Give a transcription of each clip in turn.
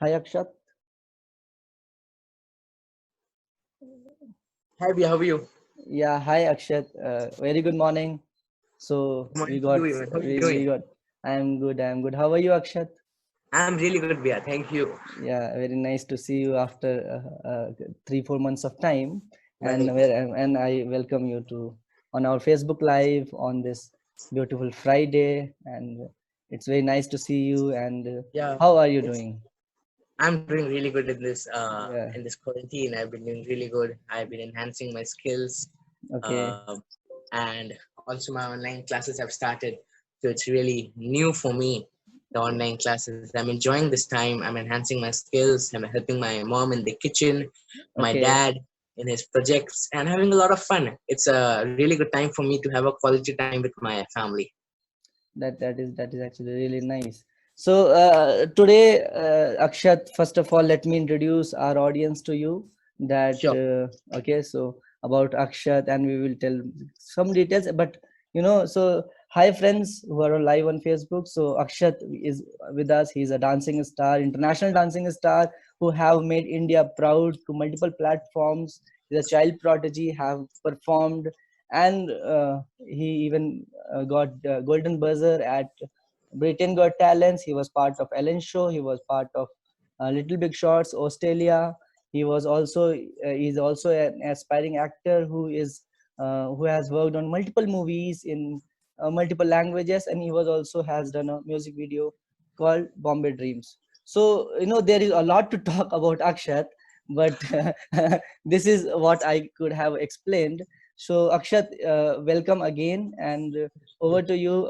Hi Akshat. Hi, Bia, how are you? Yeah, hi Akshat. Very good morning. So Good morning we to you, got even. How are you we doing? got. I'm good. I'm good. How are you, Akshat? I'm really good, Bia. Thank you. Yeah, very nice to see you after 3-4 months of time, and Right. I welcome you to on our Facebook Live on this beautiful Friday, and it's very nice to see you. And Yeah, how are you it's. doing? I'm doing really good Yeah. in this quarantine. I've been doing really good. I've been enhancing my skills, Okay. uh, and also my online classes have started. So it's really new for me. The online classes. I'm enjoying this time. I'm enhancing my skills. I'm helping my mom in the kitchen, my Okay. dad in his projects, and having a lot of fun. It's a really good time for me to have a quality time with my family. That is actually really nice. So today, Akshat, first of all, let me introduce our audience to you. That Sure. Okay, so about Akshat, and we will tell some details. But so hi friends who are live on Facebook. So Akshat is with us. He's a dancing star, international dancing star, who have made India proud to multiple platforms. He's a child prodigy, have performed, and he even got golden buzzer at Britain Got Talents. He was part of Ellen Show. He was part of Little Big Shots, Australia. He was also he's also an aspiring actor who has worked on multiple movies in multiple languages, and he was also has done a music video called Bombay Dreams. So there is a lot to talk about Akshat, but this is what I could have explained. So Akshat, welcome again, and over to you.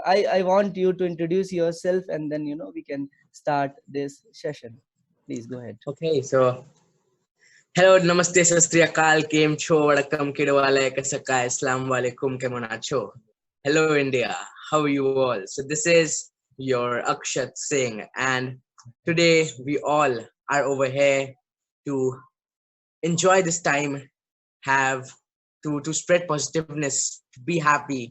I want you to introduce yourself, and then we can start this session. Please go ahead. Okay, so hello, namaste, sastri akal, kem cho, vadakkam, kidwale, kasaka, assalam alaikum, keman acho. Hello, India. How are you all? So this is your Akshat Singh, and today we all are over here to enjoy this time, have to spread positiveness, to be happy,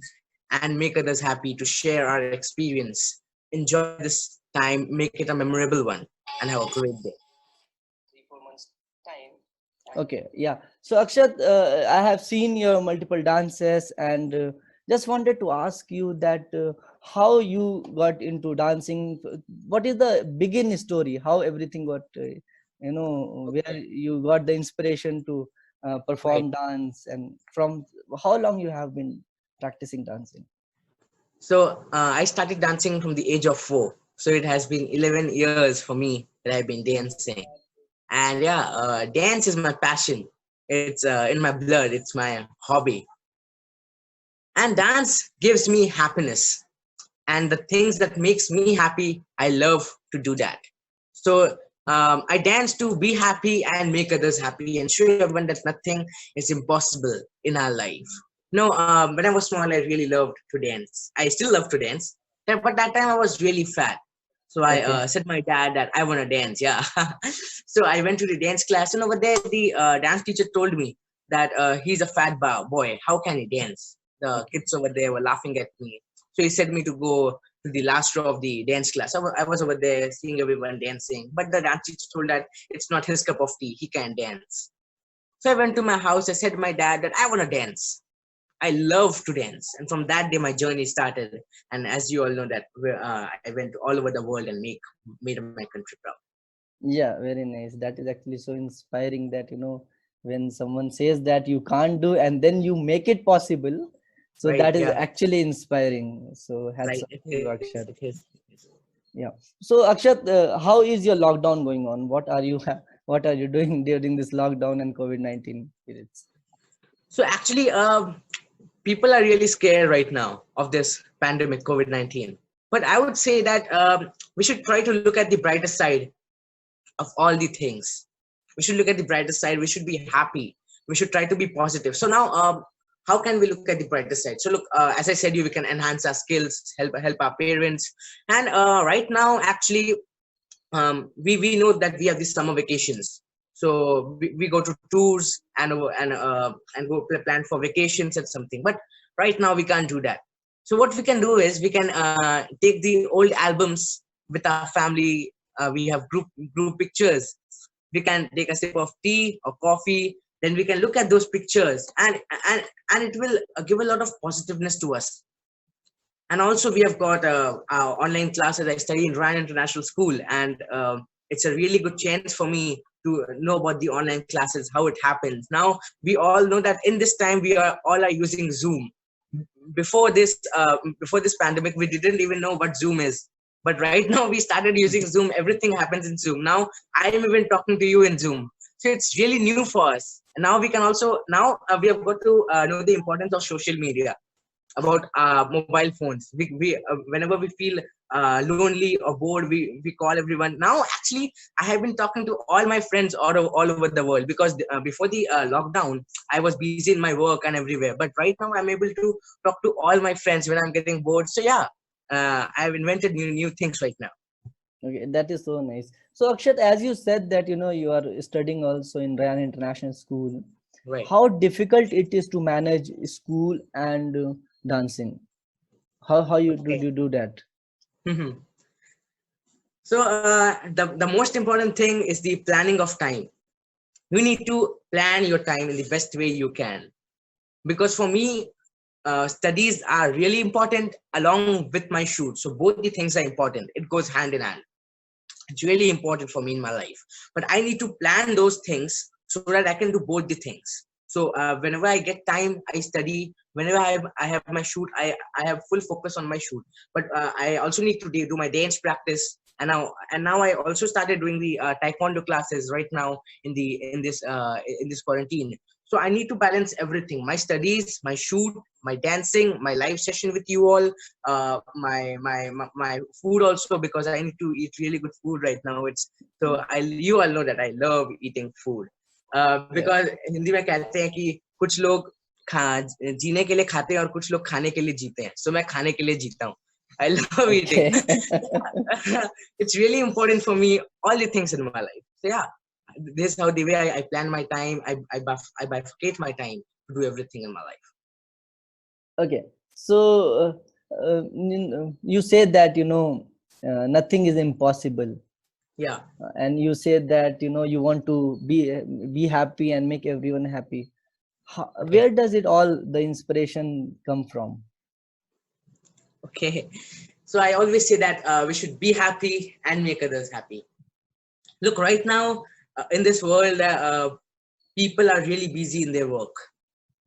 and make others happy, to share our experience. Enjoy this time, make it a memorable one, and have a great day. 3-4 months time. Okay, yeah. So Akshat, I have seen your multiple dances, and just wanted to ask you that how you got into dancing. What is the begin story? How everything got, where Okay, you got the inspiration to right. perform dance, and from how long you have been practicing dancing? So I started dancing from the age of 4. So it has been 11 years for me that I've been dancing. And yeah, dance is my passion. It's in my blood. It's my hobby. And dance gives me happiness. And the things that makes me happy, I love to do that. So I dance to be happy and make others happy and show everyone that nothing is impossible in our life. No, when I was small, I really loved to dance. I still love to dance, but that time I was really fat. So I Okay. said my dad that I want to dance. Yeah. So I went to the dance class, and over there, the dance teacher told me that he's a fat boy. How can he dance? The Okay. kids over there were laughing at me. So he said me to go to the last row of the dance class. I was over there seeing everyone dancing, but the dance teacher told that it's not his cup of tea. He can't dance. So I went to my house. I said to my dad that I want to dance. I love to dance, and from that day my journey started. And as you all know that I went all over the world and made my country proud. Yeah, very nice. That is actually so inspiring that, when someone says that you can't do and then you make it possible. So Right? that is Yeah. actually inspiring. So hats Right. off It to you, is. It Akshat. is. It is. Yeah. So Akshat, how is your lockdown going on? What are you doing during this lockdown and COVID-19 periods? So actually, people are really scared right now of this pandemic, COVID-19. But I would say that we should try to look at the brighter side of all the things. We should look at the brighter side. We should be happy. We should try to be positive. So now, how can we look at the brighter side? So look, as I said, we can enhance our skills, help our parents, and right now, actually, we know that we have these summer vacations. So we go to tours and go plan for vacations and something. But right now we can't do that. So what we can do is we can take the old albums with our family, we have group pictures. We can take a sip of tea or coffee, then we can look at those pictures, and and it will give a lot of positiveness to us. And also we have got our online classes. I study in Ryan International School, and it's a really good chance for me to know about the online classes, how it happens. Now we all know that in this time we are all are using Zoom. Before this pandemic, we didn't even know what Zoom is, but right now we started using Zoom. Everything happens in Zoom. Now I am even talking to you in Zoom, so it's really new for us. And now we can also, now we have got to know the importance of social media, about mobile phones. Whenever we feel lonely or bored, we call everyone. Now actually I have been talking to all my friends all over the world, because before the lockdown I was busy in my work and everywhere, but right now I'm able to talk to all my friends when I'm getting bored. So yeah, I've invented new things right now. Okay, that is so nice. So Akshat, as you said that you are studying also in Ryan International School, Right. how difficult it is to manage school and dancing? How Okay. you do that? So the most important thing is the planning of time. You need to plan your time in the best way you can, because for me, studies are really important along with my shoot. So both the things are important. It goes hand in hand. It's really important for me in my life, but I need to plan those things so that I can do both the things. So whenever I get time, I study. Whenever I have my shoot, I have full focus on my shoot. But I also need to do my dance practice. And now I also started doing the taekwondo classes right now in this quarantine. So I need to balance everything: my studies, my shoot, my dancing, my live session with you all, my food also, because I need to eat really good food right now. It's so I you all know that I love eating food. Yeah. Because Hindi में कहते हैं कि कुछ लोग खा जीने के लिए खाते हैं और कुछ लोग खाने के लिए जीते हैं. So मैं खाने के लिए जीता हूँ. I love eating. Okay. It's really important for me, all the things in my life. So yeah, this is how the way I plan my time. I bifurcate my time to do everything in my life. Okay. So you said that nothing is impossible, Yeah. and you said that you want to be happy and make everyone happy. Okay. Where does it all the inspiration come from? Okay. So I always say that we should be happy and make others happy. Look, right now in this world, people are really busy in their work.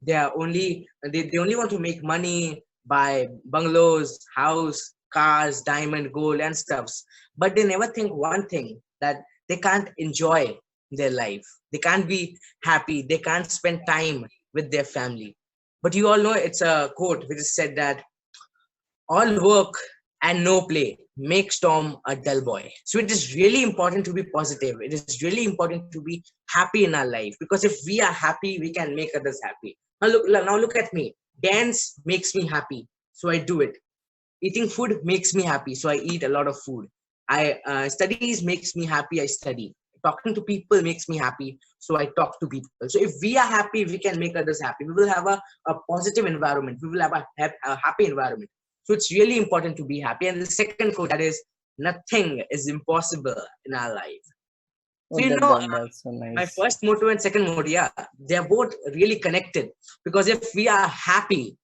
They only want to make money, buy bungalows, house, cars, diamond, gold, and stuffs. But they never think one thing, that they can't enjoy their life. They can't be happy. They can't spend time with their family. But you all know, it's a quote which is said that all work and no play makes Tom a dull boy. So it is really important to be positive. It is really important to be happy in our life, because if we are happy, we can make others happy. Now look at me. Dance makes me happy, so I do it. Eating food makes me happy, so I eat a lot of food. I studies makes me happy, I study. Talking to people makes me happy, so I talk to people. So if we are happy, we can make others happy. We will have a positive environment. We will have a happy environment. So it's really important to be happy. And the second quote, that is, nothing is impossible in our life. Oh, So that's so my nice. first motto and second motto, yeah, they're both really connected. Because if we are happy,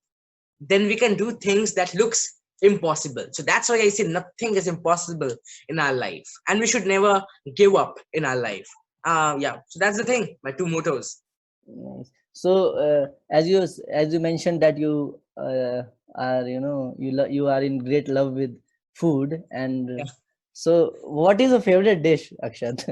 then we can do things that looks impossible. So that's why I say nothing is impossible in our life, and we should never give up in our life. Yeah, so that's the thing, my two mottos. Nice. So as you mentioned that you are you are in great love with food, and Yeah. so what is your favorite dish, Akshat?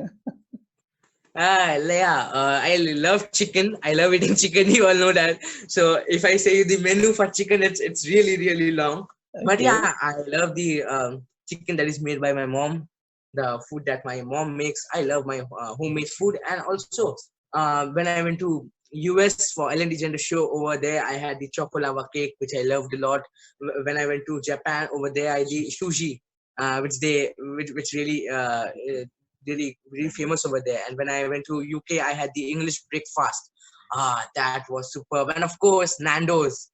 Yeah, I love chicken. I love eating chicken. You all know that. So if I say the menu for chicken, it's really long. But Okay. yeah, I love the chicken that is made by my mom. The food that my mom makes. I love my homemade food. And also, when I went to US for Ellen DeGeneres Show, over there I had the choco lava cake, which I loved a lot. When I went to Japan, over there I did sushi, which really really famous over there. And when I went to UK, I had the English breakfast. That was superb. And of course, Nando's.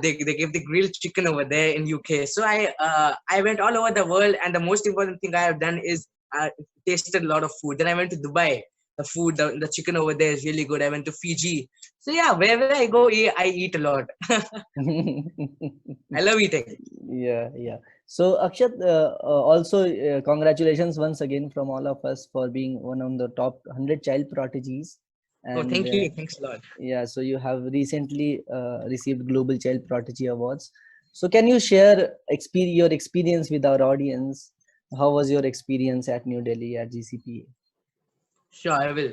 They give the grilled chicken over there in UK. So I went all over the world, and the most important thing I have done is I tasted a lot of food. Then I went to Dubai. The chicken over there is really good. I went to Fiji. So yeah, wherever I go, I eat a lot. I love eating. Yeah, yeah. So Akshat, also congratulations once again from all of us for being one of the top 100 child prodigies. Oh, And thank you. Thanks a lot. yeah, so you have recently received Global Child Prodigy Awards. So can you share your experience with our audience? How was your experience at New Delhi at GCPA? Sure, I will.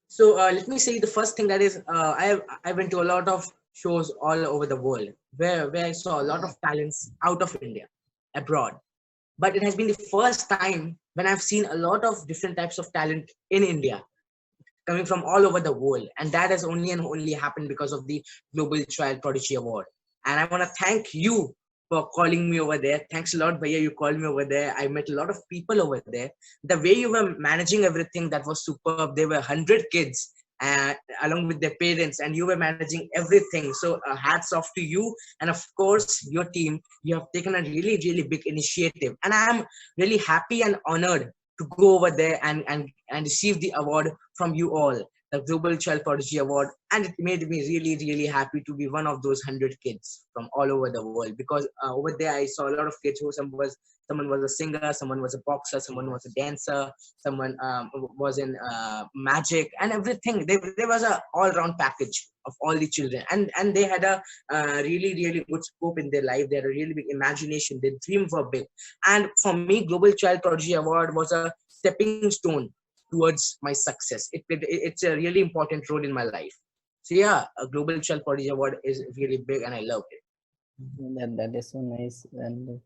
So let me say the first thing that is I went to a lot of shows all over the world where I saw a lot of talents out of India, abroad. But it has been the first time when I've seen a lot of different types of talent in India coming from all over the world, and that has only and only happened because of the Global Child Prodigy Award. And I want to thank you for calling me over there. Thanks a lot, Bhaiya. You called me over there. I met a lot of people over there. The way you were managing everything, that was superb. There were 100 kids uh, along with their parents, and you were managing everything. So hats off to you, and of course your team. You have taken a really, really big initiative, and I am really happy and honored to go over there and receive the award from you all, the Global Child Prodigy Award. And it made me really, really happy to be one of those 100 kids from all over the world, because over there I saw a lot of kids who someone was a singer, someone was a boxer, someone was a dancer, someone was in magic and everything. There was a all-round package of all the children, and they had a really, really good scope in their life. They had a really big imagination. Their dreams were big. And for me, Global Child Prodigy Award was a stepping stone towards my success. It's a really important role in my life. So yeah, a Global Child Prodigy Award is really big, and I loved it. That is so nice, and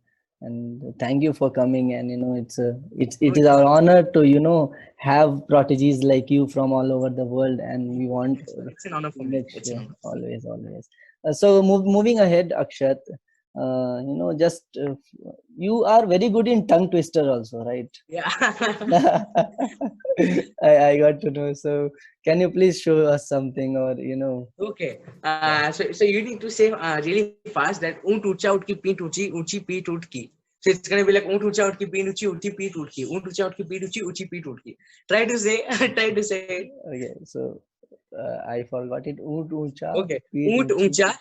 thank you for coming. And it No, is our honor to have prodigies like you from all over the world, and we want it's an honor to for me. make It's an sure honor. always. So moving ahead, Akshat, just you are very good in tongue twister also, right? Yeah. I got to know. So can you please show us something, or Okay. So you need to say really fast that ऊंट ऊंचा उठ की पीठ ऊंची ऊंची पीठ उठ की. So it's gonna be like ऊंट ऊंचा उठ की पीठ ऊंची ऊंची पीठ उठ की ऊंट ऊंचा उठ की पीठ ऊंची ऊंची पीठ उठ की. Try to say. Try to say it. Okay, so I forgot it. Oot uncha, Okay. peet ऊंट unchi. ऊंचा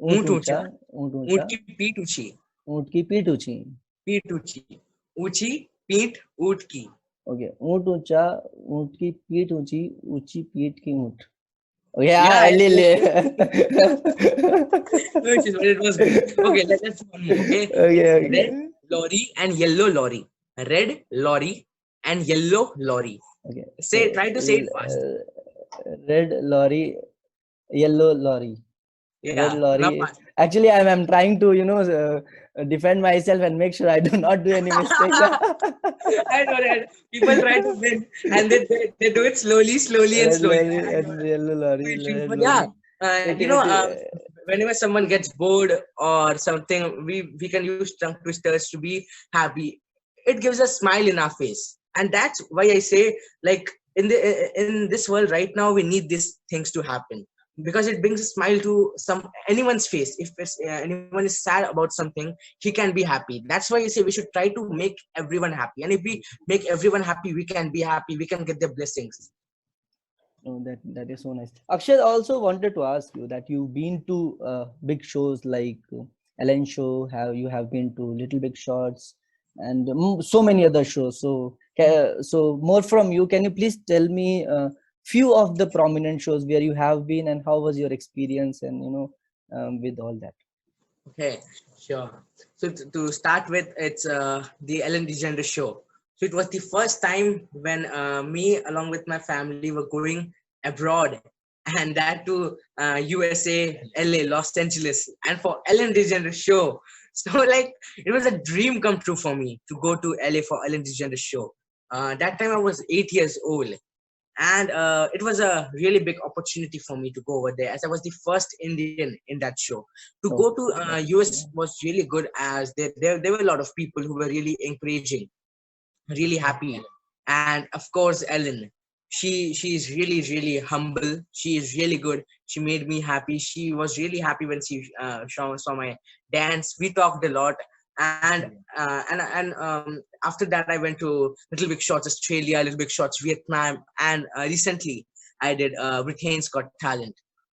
Oot ऊंट uncha, ऊंचा oot ऊंट uncha, की पीठ ऊंची oot ki peet uchi. पीठ ऊंची ऊंची पीठ ऊंट की. Okay, oot uncha, oot ki peet uchi, uchi peet ki oot. Okay, Yeah, yeah, yeah, lily. no issues, but it was good. Okay, let's do one more. Okay, Okay, it's red okay, lorry and yellow lorry. Red lorry and yellow lorry. okay. Say, So try to say it fast. red lorry, yellow lorry. Red Yeah, now lorry. fast. Actually, I'm trying to defend myself and make sure I do not do any mistakes. I know that people try to win and they do it slowly and Red slowly. lorry I know and that. yellow No lorry, issues, red but yeah, lorry. It, you know, it, whenever someone gets bored or something, we can use tongue twisters to be happy. It gives a smile in our face, and that's why I say, like, in this world right now, we need these things to happen, because it brings a smile to anyone's face. If anyone is sad about something, he can be happy. That's why I say we should try to make everyone happy, and if we make everyone happy, we can be happy, we can get their blessings. oh, that is so nice. Akshay, I also wanted to ask you that you've been to big shows like Ellen Show. You have been to Little Big Shots and so many other shows. So so more from you. Can you please tell me few of the prominent shows where you have been, and how was your experience, and with all that? Okay, sure. So to start with, it's the Ellen DeGeneres Show. So it was the first time when me, along with my family, were going abroad, and that to USA, LA, Los Angeles, and for Ellen DeGeneres Show. So like it was a dream come true for me to go to LA for Ellen DeGeneres Show. That time I was 8 years old, and it was a really big opportunity for me to go over there, as I was the first Indian in that show. To go Oh, to yeah. US was really good, as there were a lot of people who were really encouraging, really happy. And of course Ellen, she's really, really humble. She is really good. She made me happy. She was really happy when she saw my dance. We talked a lot, And after that I went to Little Big Shots Australia, Little Big Shots Vietnam, and recently I did Britain's Got Talent,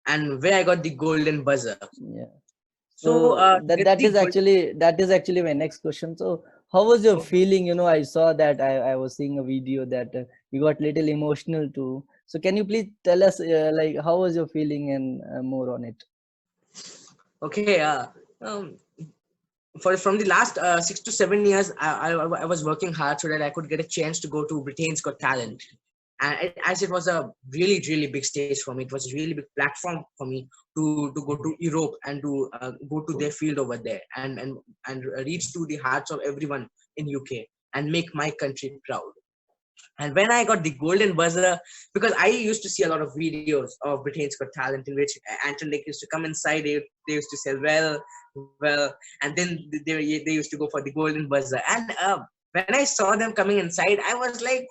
and where I got the golden buzzer. Yeah. So So to get that the is actually my next question. So how was your feeling? I saw that I was seeing a video that you got little emotional too. So can you please tell us like how was your feeling and more on it? okay, um, for from the last 6 to 7 years, I was working hard so that I could get a chance to go to Britain's Got Talent, and as it was a really really big stage for me. It was a really big platform for me to go to Europe and to go to their field over there, and reach to the hearts of everyone in UK and make my country proud. And when I got the golden buzzer, because I used to see a lot of videos of Britain's Got Talent in which Anton Lake used to come inside, they used to say, well, and then they used to go for the golden buzzer. And when I saw them coming inside, I was like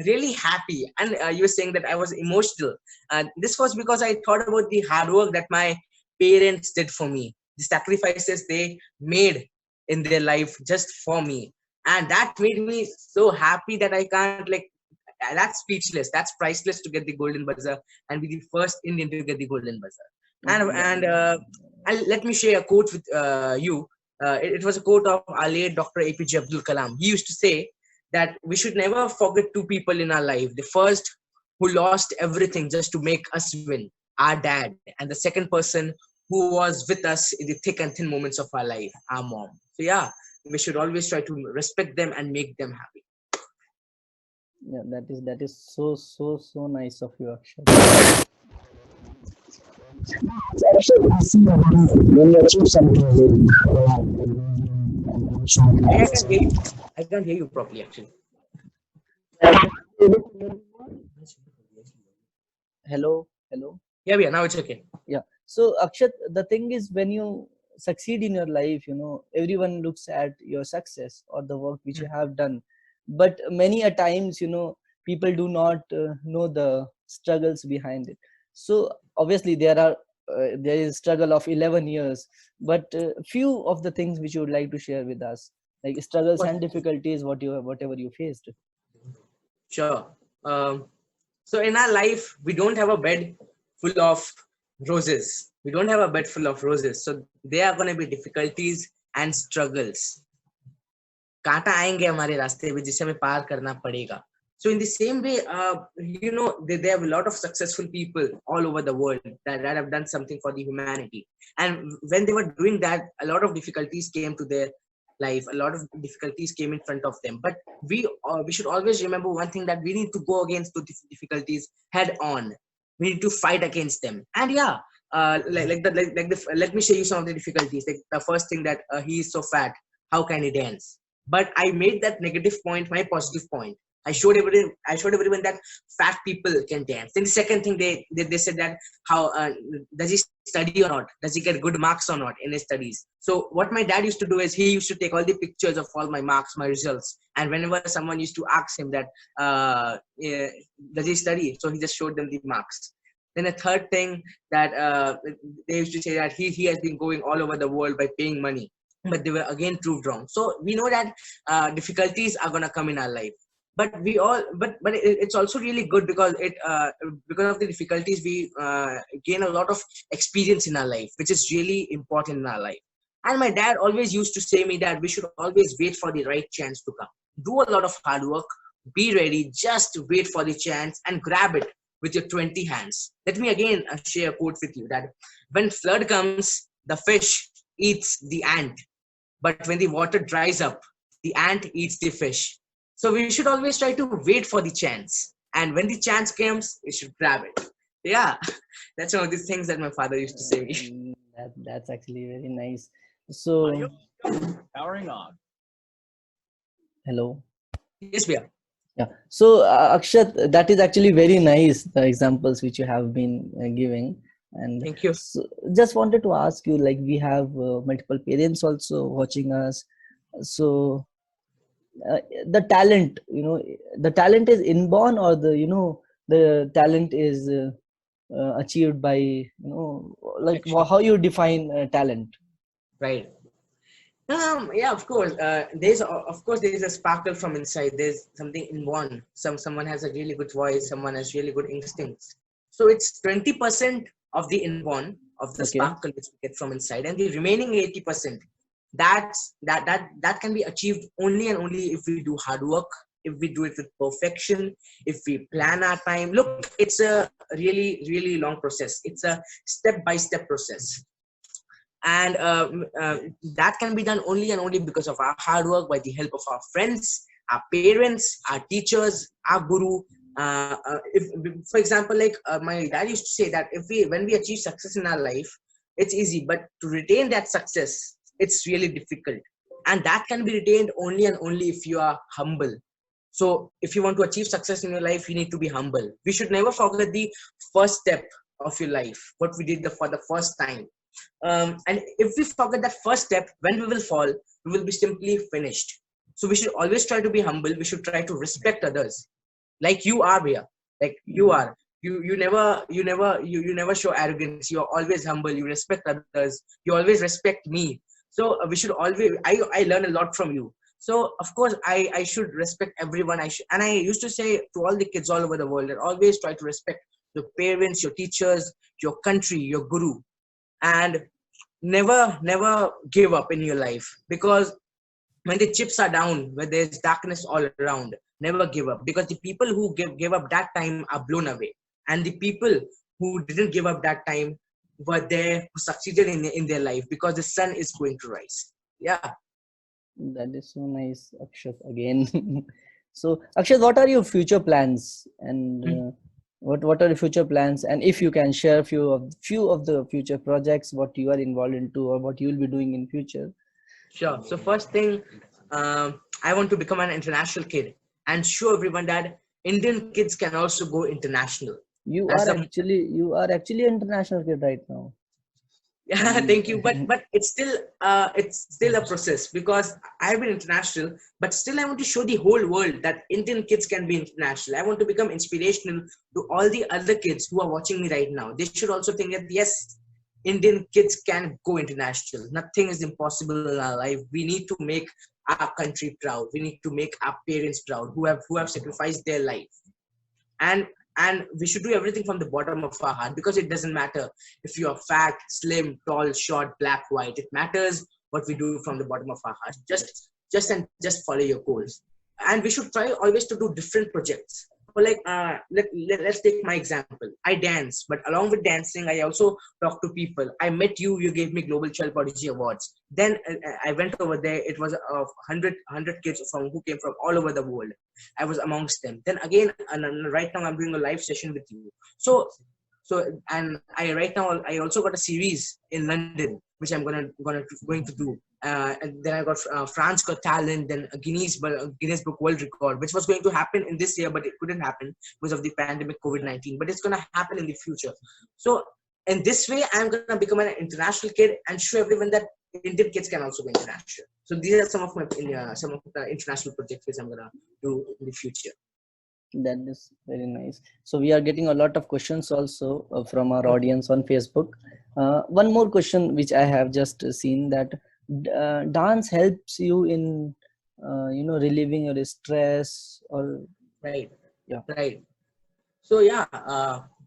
really happy. And you were saying that I was emotional. This was because I thought about the hard work that my parents did for me, the sacrifices they made in their life just for me, and that made me so happy that I can't like that's speechless, that's priceless to get the golden buzzer and be the first Indian to get the golden buzzer. Yeah. And let me share a quote with you. It was a quote of our late Dr. APJ Abdul Kalam. He used to say that we should never forget two people in our life: the first who lost everything just to make us win, our dad, and the second person who was with us in the thick and thin moments of our life, our mom. So yeah, we should always try to respect them and make them happy. Yeah, that is so nice of you, Akshat. When you achieve something big, I can't hear you. I can't hear you properly, actually. Hello. Yeah. Now it's okay. Yeah. So Akshat, the thing is, when you succeed in your life, everyone looks at your success or the work which you have done, but many a times, people do not know the struggles behind it. So obviously there is struggle of 11 years, but few of the things which you would like to share with us, like struggles What? and difficulties, whatever you faced. Sure. Um, so in our life, we don't have a bed full of roses. We don't have a bed full of roses. So there are going to be difficulties and struggles. कांटा आएंगे हमारे रास्ते में जिसे हमें पार करना पड़ेगा. So in the same way, there have a lot of successful people all over the world that have done something for the humanity. And when they were doing that, a lot of difficulties came to their life. A lot of difficulties came in front of them. But we should always remember one thing, that we need to go against the difficulties head on. We need to fight against them. And yeah, let me show you some of the difficulties. Like the first thing, that he is so fat. How can he dance? But I made that negative point my positive point. I showed everyone that fat people can dance. Then the second thing, they said that how does he study or not? Does he get good marks or not in his studies? So what my dad used to do is he used to take all the pictures of all my marks, my results, and whenever someone used to ask him that does he study, so he just showed them the marks. Then a third thing, that they used to say that he has been going all over the world by paying money, but they were again proved wrong. So we know that difficulties are gonna come in our life, but it's also really good because because of the difficulties we gain a lot of experience in our life, which is really important in our life. And my dad always used to say me that we should always wait for the right chance to come. Do a lot of hard work, be ready, just wait for the chance and grab it with your 20 hands. Let me again share a quote with you, that when flood comes, the fish eats the ant, but when the water dries up, the ant eats the fish. So we should always try to wait for the chance. And when the chance comes, we should grab it. Yeah, that's one of the things that my father used to say. That's actually very nice. So powering on. hello. Yes, Bia. Yeah. So Akshat, that is actually very nice, the examples which you have been giving. And Thank you. so just wanted to ask you, like we have multiple parents also watching us. So the talent, the talent is inborn, or the talent is achieved by, like Actually, how you define talent. right. Yeah, of course. There's a sparkle from inside. There's something inborn. Someone has a really good voice. Someone has really good instincts. So it's 20% of the inborn of the Okay. sparkle which we get from inside, and the remaining 80%. That can be achieved only and only if we do hard work, if we do it with perfection, if we plan our time. Look, it's a really long process. It's a step by step process, and that can be done only and only because of our hard work, by the help of our friends, our parents, our teachers, our guru. If For example, like my dad used to say that when we achieve success in our life, it's easy, but to retain that success, it's really difficult. And that can be retained only and only if you are humble. So if you want to achieve success in your life, you need to be humble. We should never forget the first step of your life, what we did for the first time. And if we forget that first step, when we will fall, we will be simply finished. So we should always try to be humble. We should try to respect others, like you are here, like you are. You never show arrogance. You're always humble. You respect others. You always respect me. So we should always. I learn a lot from you. So of course I should respect everyone. And I used to say to all the kids all over the world that always try to respect your parents, your teachers, your country, your guru, and never give up in your life, because when the chips are down, when there's darkness all around, never give up, because the people who gave up that time are blown away, and the people who didn't give up that time were there, who succeeded in their life, because the sun is going to rise. Yeah. That is so nice, Akshat. Again, so Akshat, what are your future plans, and what are the future plans? And if you can share few of the future projects, what you are involved into, or what you will be doing in future. Sure. So first thing, I want to become an international kid and show everyone that Indian kids can also go international. That's the You are actually an international kid right now. Yeah, thank you. But it's still a process, because I've been international, but still I want to show the whole world that Indian kids can be international. I want to become inspirational to all the other kids who are watching me right now. They should also think that yes, Indian kids can go international. Nothing is impossible in our life. We need to make our country proud. We need to make our parents proud, who have sacrificed their life. And we should do everything from the bottom of our heart, because it doesn't matter if you are fat, slim, tall, short, black, white. It matters what we do from the bottom of our heart. Just follow your goals. And we should try always to do different projects. For like let's take my example. I dance, but along with dancing, I also talk to people. I met you. You gave me Global Child Prodigy Awards. Then I went over there. It was 100 kids who came from all over the world. I was amongst them. Then again, and right now I'm doing a live session with you. And I also got a series in London, which I'm going to do. And then I got France Got Talent, then a Guinness Book World Record, which was going to happen in this year, but it couldn't happen because of the pandemic COVID-19. But it's going to happen in the future. So in this way, I'm going to become an international kid and show everyone that Indian kids can also go international. So these are some of the international projects which I'm going to do in the future. That is very nice. So we are getting a lot of questions also from our audience on Facebook. One more question which I have just seen, that dance helps you in relieving your stress, or right. Yeah. Right. So yeah,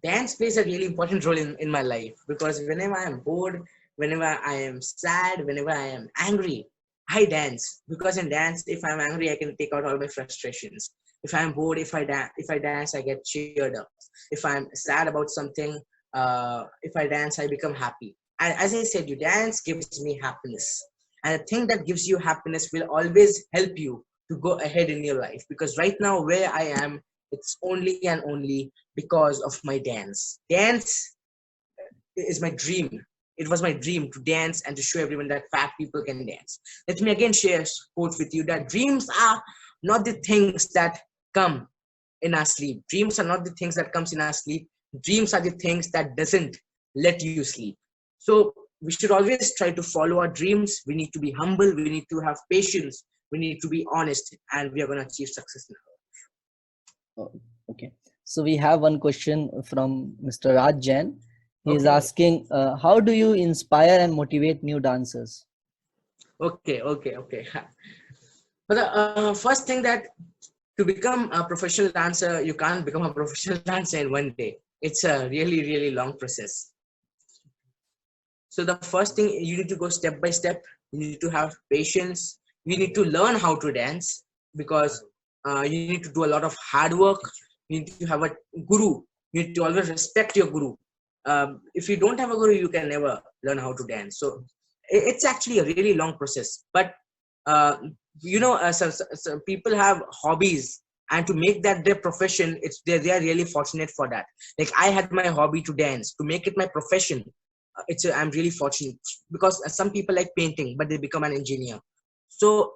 dance plays a really important role in my life, because whenever I am bored, whenever I am sad, whenever I am angry, I dance. Because in dance, if I'm angry, I can take out all my frustrations. If I'm bored, if I dance, I get cheered up. If I'm sad about something, if I dance, I become happy. And as I said, you dance gives me happiness. And the thing that gives you happiness will always help you to go ahead in your life. Because right now, where I am, it's only and only because of my dance. Dance is my dream. It was my dream to dance and to show everyone that fat people can dance. Let me again share a quote with you, that dreams are not the things that come in our sleep. Dreams are not the things that comes in our sleep. Dreams are the things that doesn't let you sleep. So we should always try to follow our dreams. We need to be humble. We need to have patience. We need to be honest, and we are going to achieve success in our life. Oh, okay. So we have one question from Mr. Raj Jain. He is Okay. asking, how do you inspire and motivate new dancers? Okay, okay, okay. But the first thing that to become a professional dancer, you can't become a professional dancer in one day. It's a really, really long process. So the first thing you need to go step by step. You need to have patience. You need to learn how to dance because you need to do a lot of hard work. You need to have a guru. You need to always respect your guru. If you don't have a guru, you can never learn how to dance. So it's actually a really long process. But uh, some people have hobbies, and to make that their profession, they are really fortunate for that. Like I had my hobby to dance. To make it my profession, I'm really fortunate because some people like painting but they become an engineer. So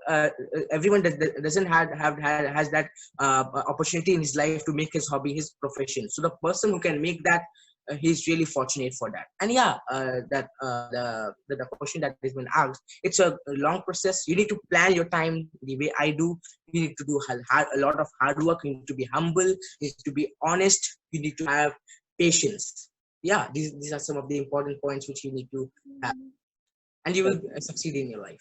everyone doesn't has that opportunity in his life to make his hobby his profession. So the person who can make that, he's really fortunate for that. And yeah, the question that has been asked, it's a long process. You need to plan your time the way I do. You need to do a lot of hard work. You need to be humble. You need to be honest. You need to have patience. Yeah, these are some of the important points which you need to have, and you will succeed in your life.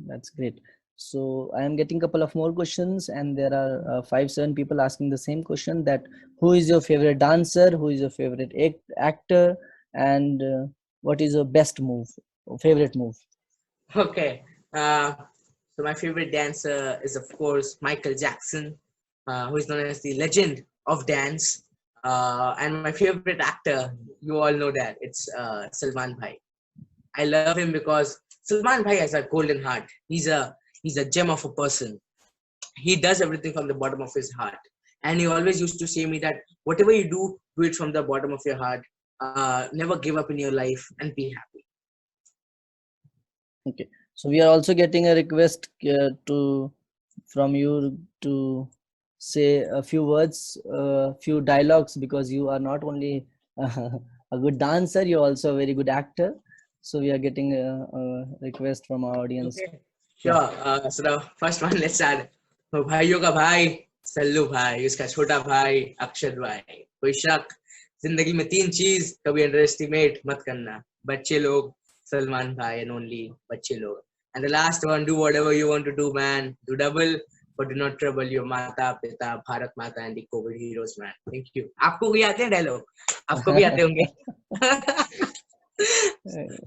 That's great. So I am getting a couple of more questions, and there are 5-7 people asking the same question: that who is your favorite dancer, who is your favorite actor, and what is your best move, favorite move? Okay. Uh, so my favorite dancer is of course Michael Jackson, who is known as the legend of dance. And my favorite actor, you all know that it's Salman Bhai. I love him because Salman Bhai has a golden heart. He's a gem of a person. He does everything from the bottom of his heart, and he always used to say me that whatever you do it from the bottom of your heart. Never give up in your life and be happy. Okay. So we are also getting a request to from you to say a few words, few dialogues, because you are not only a good dancer, you're also a very good actor. So we are getting a request from our audience. Okay, Yeah. sure. So the first one, let's start. तो भाइयों का भाई सल्लू भाई, उसका छोटा भाई अक्षत भाई. कोई शक, जिंदगी में तीन चीज कभी अंडर एस्टिमेट मत करना: बच्चे लोग, सलमान भाई, and only बच्चे लोग. And the last one, do whatever you want to do, man. Do double, but do not trouble your माता पिता भारत माता and the COVID heroes, man. Thank you. आपको भी आते हैं डायलॉग? आपको भी आते होंगे?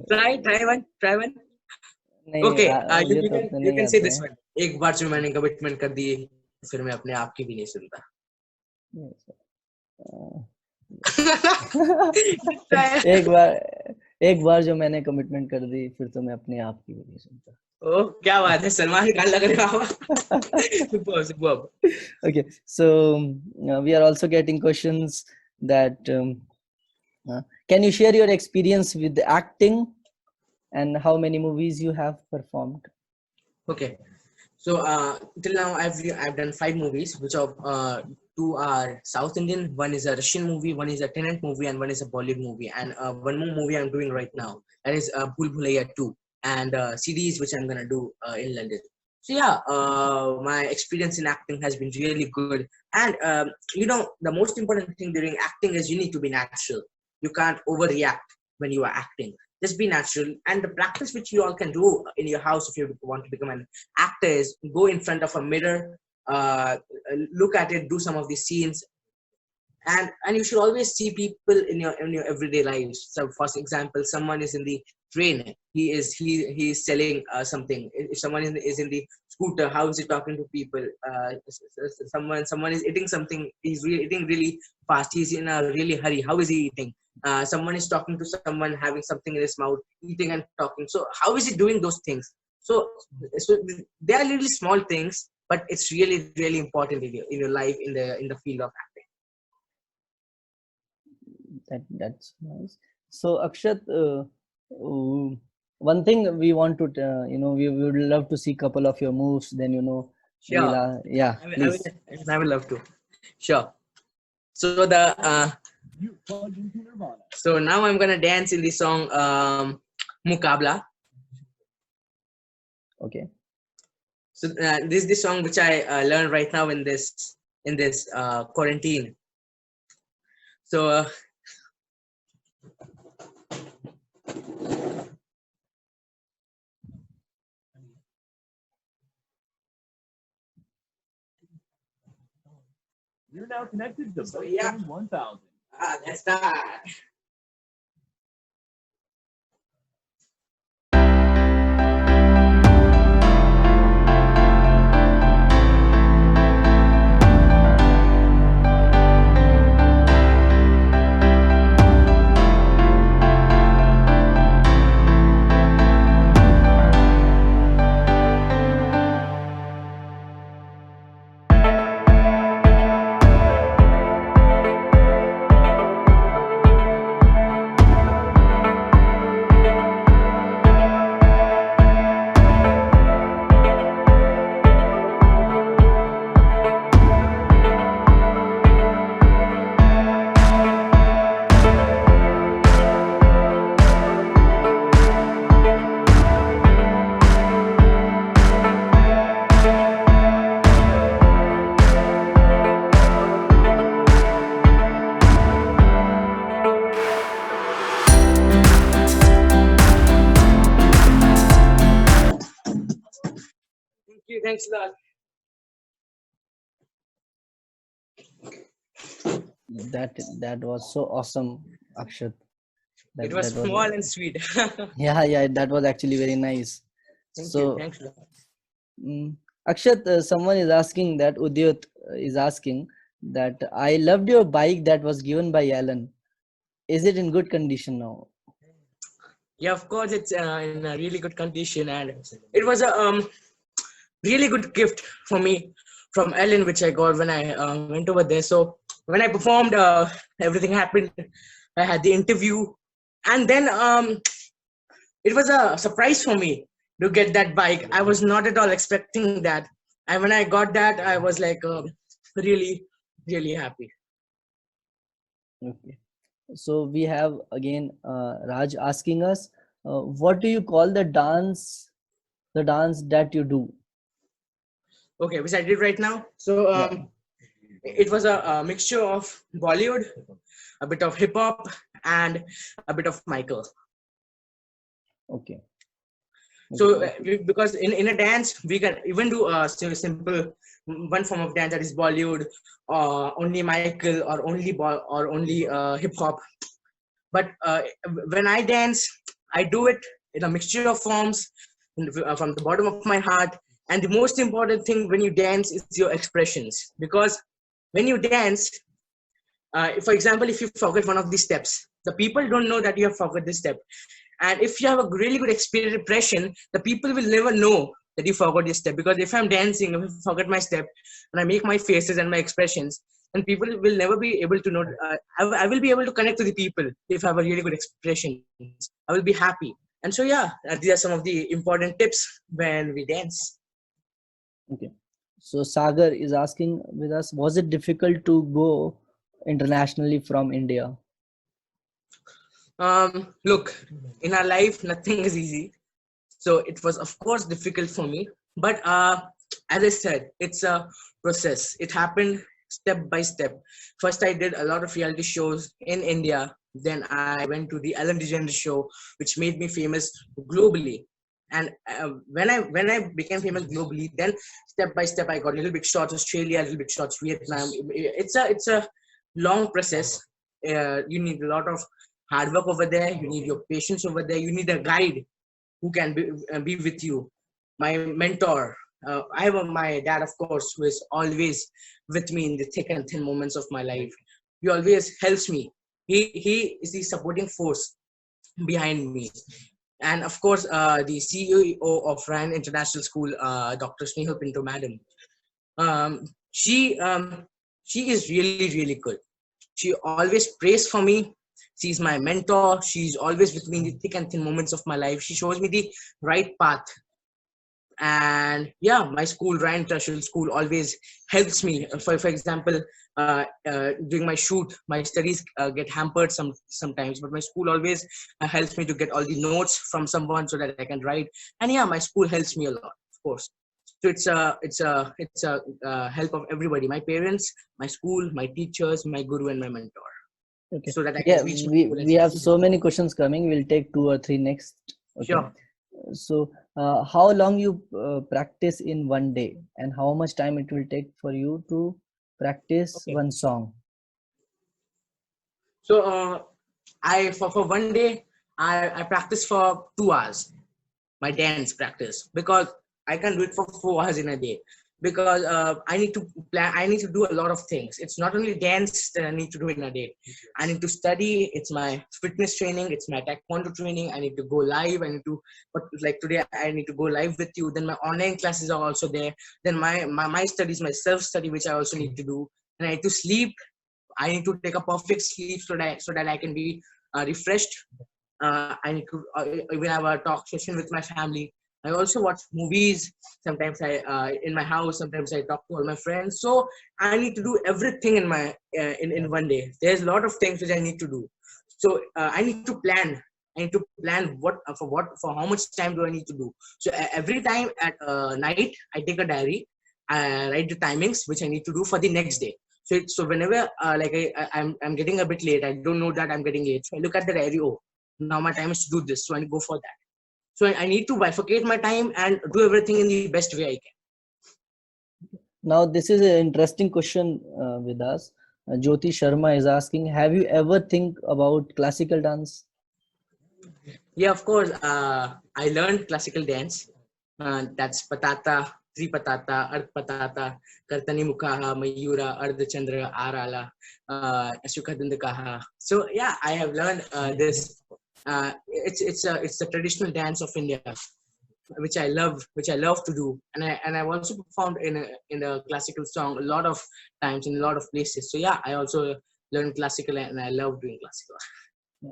Try one. नहीं, ओके, मुझे तो उतने यू नहीं कैन से आते दिस वन. एक बार जो मैंने कमिटमेंट कर दी, फिर मैं अपने आप की भी नहीं सुनता. हैं. Try. एक बार जो मैंने कमिटमेंट कर दी, फिर तो मैं अपने आप की भी नहीं सुनता. ओह, क्या बात है, सलमान खान लग रहे हो आप. Superb, superb. Okay, so we are also getting questions that can you share your experience with acting and how many movies you have performed? Okay, so till now I've done 5 movies, which are two are South Indian, one is a Russian movie, one is a Tenant movie, and one is a Bollywood movie. And one more movie I'm doing right now, that is Bhul Bhulaiya 2, and CDs which I'm gonna do in London. So yeah, my experience in acting has been really good. And the most important thing during acting is you need to be natural. You can't overreact when you are acting. Just be natural. And the practice which you all can do in your house if you want to become an actor is go in front of a mirror, look at it, do some of these scenes, and you should always see people in your everyday lives. So for example, someone is in the train, he is selling something. If someone is in the scooter, how is he talking to people? Someone is eating something, he's eating really fast, he's in a really hurry, how is he eating? Someone is talking to someone, having something in his mouth, eating and talking, so how is he doing those things? So they are really small things, but it's really really important in your life, in the field of acting. That's nice. So Akshat, one thing we want to we would love to see couple of your moves, then Sure. yeah, please. I will love to. Sure. So so now I'm gonna dance in the song Mukabla. Okay. So this is the song which I learned right now in this quarantine. So You're now connected to So, yeah. 1000. Let's start. Thank you. Thanks a lot. That was so awesome, Akshat. It was That was, small and sweet. yeah, that was actually very nice. Thank you. So, Thanks a lot. Akshat, someone is asking that Udyot is asking that I loved your bike that was given by Alan. Is it in good condition now? Yeah, of course, it's in a really good condition, and it was a really good gift for me from Ellen, which I got when I went over there. So when I performed, everything happened. I had the interview, and then it was a surprise for me to get that bike. I was not at all expecting that, and when I got that, I was like really, really happy. Okay. So we have again Raj asking us, what do you call the dance that you do? Okay, which I did right now. So Yeah. it was a mixture of Bollywood, a bit of hip hop, and a bit of Michael. Okay. So because in a dance we can even do a simple one form of dance, that is Bollywood, or only Michael, or only hip hop. But when I dance, I do it in a mixture of forms, from the bottom of my heart. And the most important thing when you dance is your expressions, because when you dance, for example, if you forget one of these steps, the people don't know that you have forgot this step. And if you have a really good expression, the people will never know that you forgot this step. Because if I'm dancing, if I forget my step, and I make my faces and my expressions, then people will never be able to know. I will be able to connect to the people if I have a really good expression. I will be happy. And so, yeah, these are some of the important tips when we dance. Okay. So Sagar is asking with us, was it difficult to go internationally from India? Look, in our life, nothing is easy. So it was, of course, difficult for me. But as I said, it's a process. It happened step by step. First, I did a lot of reality shows in India. Then I went to the Ellen DeGeneres Show, which made me famous globally. And when I became famous globally, then step by step I got little big shots Australia, little big shots Vietnam. It's a long process. You need a lot of hard work over there. You need your patience over there. You need a guide who can be with you. My mentor. I have my dad, of course, who is always with me in the thick and thin moments of my life. He always helps me. He is the supporting force behind me. And of course, the CEO of Ryan International School, Dr. Snehal Pinto Madam. Um, she she is really, really good. She always prays for me. She's my mentor. She's always with me in the thick and thin moments of my life. She shows me the right path. And yeah, my school, Ryan International School, always helps me. For example, during my shoot, my studies get hampered sometimes, but my school always helps me to get all the notes from someone so that I can write. And yeah, my school helps me a lot, of course. So it's a help of everybody: my parents, my school, my teachers, my guru, and my mentor. Okay. So that I Yeah, can reach my goal and we have succeed. so many questions coming. We'll take 2 or 3 next. Okay. Sure. So how long you practice in one day, and how much time it will take for you to practice Okay. one song. So I for one day I practice for 2 hours, my dance practice, because I can do it for 4 hours in a day, because I need to plan. I need to do a lot of things. It's not only dance that I need to do in a day. I need to study. It's my fitness training. It's my taekwondo training. I need to go live. I need to, but like today, I need to go live with you. Then my online classes are also there. Then my studies, my self study, which I also need to do. And I need to sleep. I need to take a perfect sleep so that I can be refreshed. I need to even have a talk session with my family. I also watch movies. Sometimes I in my house. Sometimes I talk to all my friends. So I need to do everything in my in one day. There's a lot of things which I need to do. So I need to plan. I need to plan for how much time do I need to do. So every time at night I take a diary. I write the timings which I need to do for the next day. So whenever like I'm getting a bit late, I don't know that I'm getting late. So I look at the diary. Oh, now my time is to do this, so I go for that. So I need to bifurcate my time and do everything in the best way I can. Now, this is an interesting question with us. Jyoti Sharma is asking, have you ever think about classical dance? Yeah, of course. I learned classical dance. That's patata, tripatata, arpatata, kartani mukhaha, mayura, ardhachandra, arala, ashukadandakaha. So yeah, I have learned this. It's a traditional dance of India, which I love to do, and I've also performed in a classical song a lot of times in a lot of places. So yeah, I also learned classical and I love doing classical. Yeah.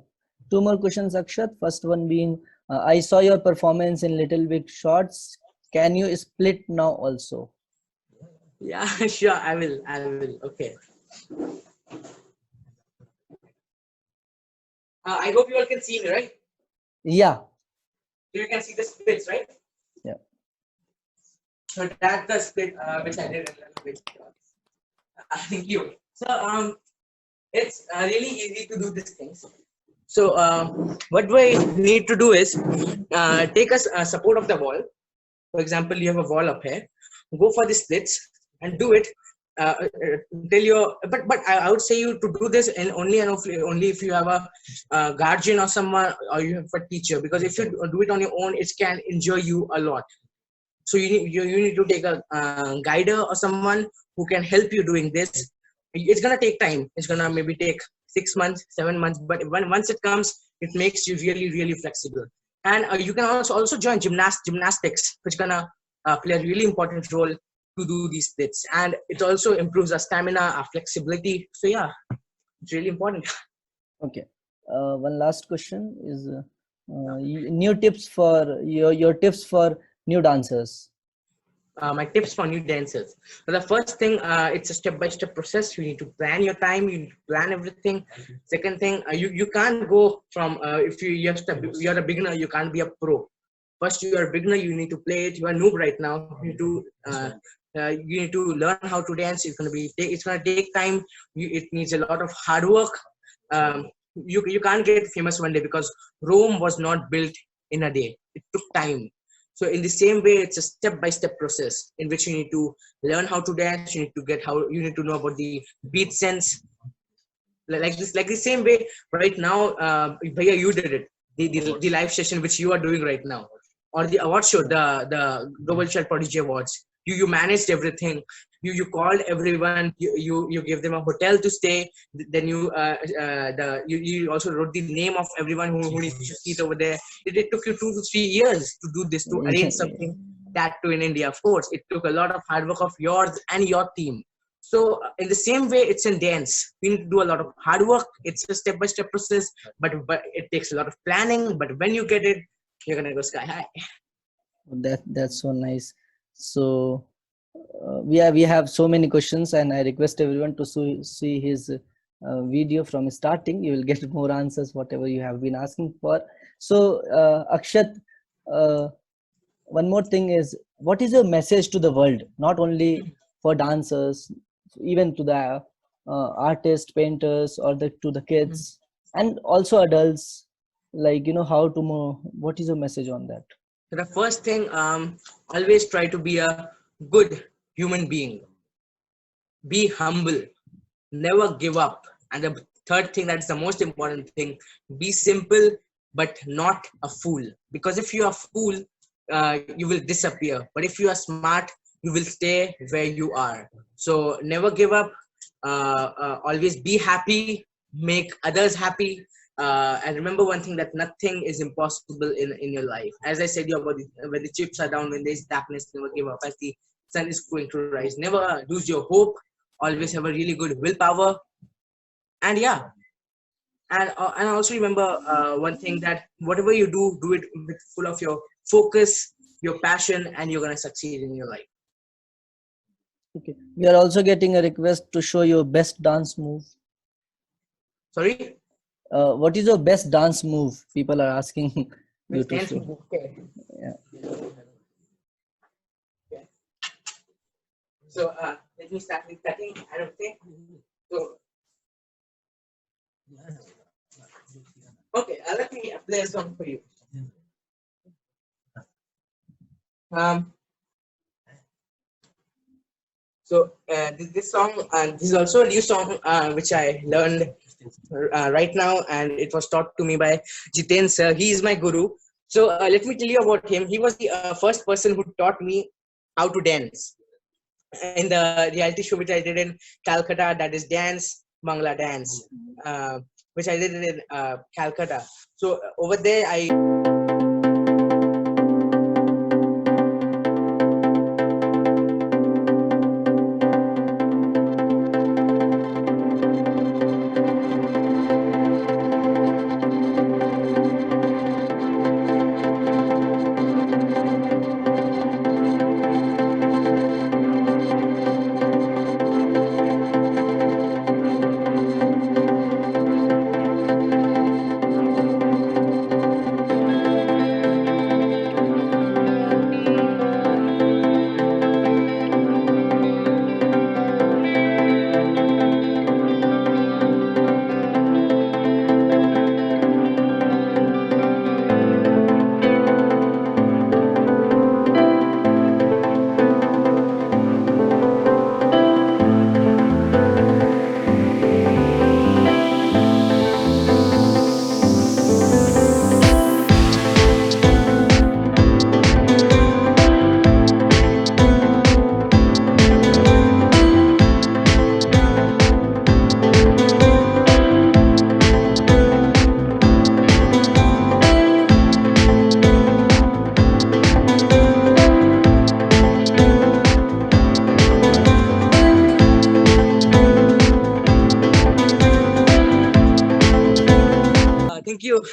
Two more questions, Akshat. First one being, I saw your performance in Little Big Shots. Can you split now also? Yeah, sure, I will. Okay. I hope you all can see me, right? Yeah. You can see the splits, right? Yeah. So that's the split which I did in Little Big Shots. Thank you. So it's really easy to do these things. So what we need to do is take a support of the wall. For example, you have a wall up here. Go for the splits and do it till your. But I would say you to do this and only if you have a guardian or someone, or you have a teacher. Because if you do it on your own, it can injure you a lot. So you need to take a guider or someone who can help you doing this. It's gonna take time. It's gonna maybe take 6 months, 7 months, but once it comes, it makes you really flexible. And you can also join gymnastics, which gonna play a really important role to do these splits, and it also improves our stamina, our flexibility. So yeah, it's really important. Okay. One last question is new tips for your tips for new dancers. My tips for new dancers. So the first thing, it's a step-by-step process. You need to plan your time. You need to plan everything. Second thing, you can't go from if you're a beginner, you can't be a pro. First, you are a beginner. You need to play it. You are a noob right now. You need to learn how to dance. It's gonna take time. It needs a lot of hard work. You can't get famous one day, because Rome was not built in a day. It took time. So in the same way, it's a step-by-step process in which you need to learn how to dance. You need to know about the beat sense, like the same way. Right now, Bhaiya, you did it. The live session which you are doing right now, or the award show, the Global Dance Prodigy Awards. You managed everything. You called everyone. You gave them a hotel to stay. Then you also wrote the name of everyone who needs to seat over there. It took you 2 to 3 years to do this, to arrange something that to in India. Of course, it took a lot of hard work of yours and your team. So in the same way, it's in dance. We need to do a lot of hard work. It's a step-by-step process, but it takes a lot of planning. But when you get it, you're gonna go sky high. That's so nice. So we have so many questions, and I request everyone to see his video from starting. You will get more answers whatever you have been asking for. So Akshat, uh, one more thing is, what is your message to the world, not only for dancers, even to the artists, painters, or to the kids, and also adults, like how to what is your message on that? So the first thing, always try to be a good human being. be humble, never give up. And the third thing, that's the most important thing, be simple but not a fool. Because if you are fool, you will disappear. But if you are smart, you will stay where you are. So never give up. Always be happy. Make others happy. And remember one thing, that nothing is impossible in your life. As I said you about when the chips are down, when there's darkness, never give up. As the sun is going to rise, never lose your hope. Always have a really good willpower. And yeah, and also remember one thing, that whatever you do it with full of your focus, your passion, and you're gonna succeed in your life. Okay. We are also getting a request to show your best dance move. Sorry. What is your best dance move? People are asking you to show. Okay. Yeah. Yeah. So let me start with cutting. I don't think. So okay, let me play a song for you. So this song, this is also a new song which I learned right now, and it was taught to me by Jiten sir. He is my guru. So let me tell you about him. He was the first person who taught me how to dance in the reality show which I did in Calcutta. That is Dance Bangla Dance, which I did in Calcutta. So over there, I thank you.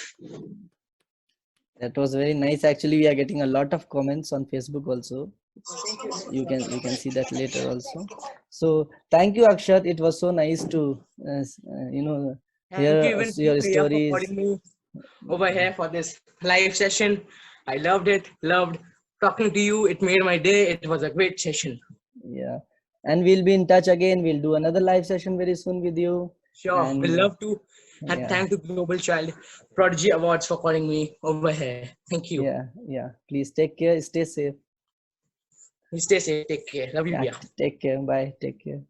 That was very nice. Actually, we are getting a lot of comments on Facebook also. You can see that later also. So thank you, Akshat. It was so nice to Thank hear you even your Priya for stories. calling me over here for this live session. I loved it. Loved talking to you. It made my day. It was a great session. Yeah, and we'll be in touch again. We'll do another live session very soon with you. Sure, we'll And love to. And yeah, thank the Global Child Prodigy Awards for calling me over here. Thank you. yeah. Please take care. Stay safe. You stay safe. Take care. Love you, Yeah, Priya. take care. Bye. Take care.